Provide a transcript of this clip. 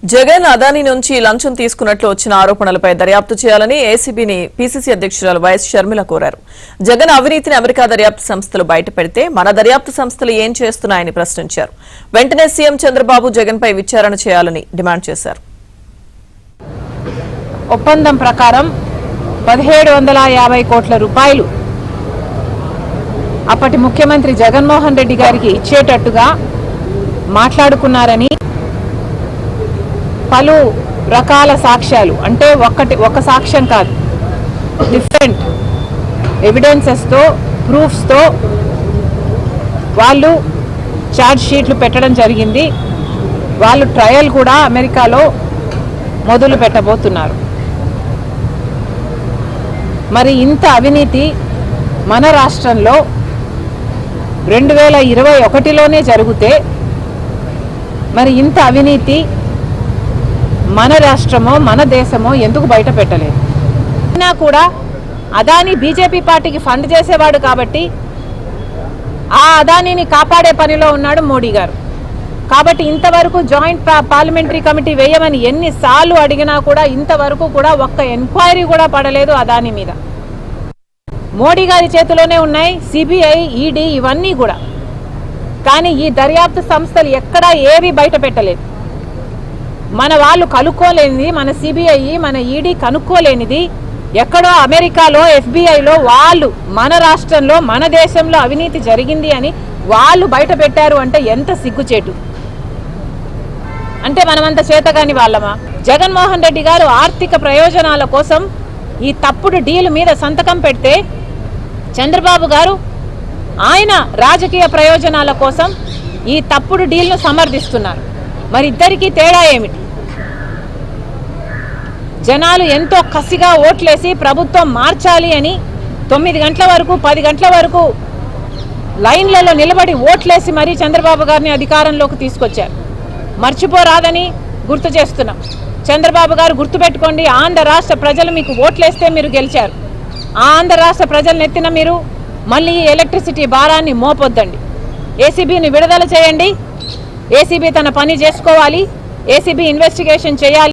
జగన్ అదానీ నుంచి లంచం తీసుకున్నట్లు వచ్చిన ఆరోపణలపై దర్యాప్తు చేయాలని ఏసీబీని పీసీసీ అధ్యక్షురాలు వైఎస్ షర్మిల కోరారు. జగన్ అవినీతిని అమెరికా దర్యాప్తు సంస్థలు బయటపెడితే మన దర్యాప్తు సంస్థలు ఏం చేస్తున్నాయని ప్రశ్నించారు. వెంటనే సీఎం చంద్రబాబు జగన్పై విచారణ చేయాలని డిమాండ్ చేశారు. ఒప్పందం ప్రకారం 1750 కోట్ల రూపాయలు అప్పటి ముఖ్యమంత్రి జగన్మోహన్ రెడ్డి గారికి ఇచ్చేటట్టుగా మాట్లాడుకున్నారని పలు రకాల సాక్ష్యాలు, అంటే ఒక సాక్ష్యం కాదు, డిఫరెంట్ ఎవిడెన్సెస్తో, ప్రూఫ్స్తో వాళ్ళు ఛార్జ్ షీట్లు పెట్టడం జరిగింది. వాళ్ళు ట్రయల్ కూడా అమెరికాలో మొదలు పెట్టబోతున్నారు. మరి ఇంత అవినీతి మన రాష్ట్రంలో 2021లోనే జరిగితే మరి ఇంత అవినీతి మన రాష్ట్రమో మన దేశమో ఎందుకు బయట పెట్టలేదు? అయినా కూడా అదానీ బీజేపీ పార్టీకి ఫండ్ చేసేవాడు కాబట్టి ఆ అదానీని కాపాడే పనిలో ఉన్నాడు మోడీ గారు. కాబట్టి ఇంతవరకు జాయింట్ పార్లమెంటరీ కమిటీ వేయమని ఎన్నిసార్లు అడిగినా కూడా ఇంతవరకు కూడా ఒక్క ఎంక్వైరీ కూడా పడలేదు అదానీ మీద. మోడీ గారి చేతిలోనే ఉన్నాయి సిబిఐ, ఈడీ, ఇవన్నీ కూడా. కానీ ఈ దర్యాప్తు సంస్థలు ఎక్కడా ఏవి బయట పెట్టలేదు. మన వాళ్ళు కనుక్కోలేనిది, మన సిబిఐ, మన ఈడీ కనుక్కోలేనిది ఎక్కడో అమెరికాలో, ఎఫ్బిఐలో వాళ్ళు మన రాష్ట్రంలో, మన దేశంలో అవినీతి జరిగింది అని వాళ్ళు బయట పెట్టారు అంటే ఎంత సిగ్గుచేటు! అంటే మనమంత చేతగాని వాళ్ళమా? జగన్మోహన్ రెడ్డి గారు ఆర్థిక ప్రయోజనాల కోసం ఈ తప్పుడు డీల్ మీద సంతకం పెడితే చంద్రబాబు గారు ఆయన రాజకీయ ప్రయోజనాల కోసం ఈ తప్పుడు డీల్ను సమర్థిస్తున్నారు. మరి ఇద్దరికీ తేడా ఏమిటి? జనాలు ఎంతో కసిగా ఓట్లేసి ప్రభుత్వం మార్చాలి అని 9 గంటల వరకు 10 గంటల వరకు లైన్లలో నిలబడి ఓట్లేసి మరీ చంద్రబాబు గారిని అధికారంలోకి తీసుకొచ్చారు. మర్చిపోరాదని గుర్తు చేస్తున్నాం. చంద్రబాబు గారు గుర్తుపెట్టుకోండి, ఆంధ్ర రాష్ట్ర ప్రజలు మీకు ఓట్లేస్తే మీరు గెలిచారు. ఆ ఆంధ్ర రాష్ట్ర ప్రజలను ఎత్తిన మీరు మళ్ళీ ఎలక్ట్రిసిటీ భారాన్ని మోపొద్దండి. ఏసీబీని విడుదల చేయండి. ఏసీబీ తన పని చేసుకోవాలి. ఏసీబీ ఇన్వెస్టిగేషన్ చేయాలి.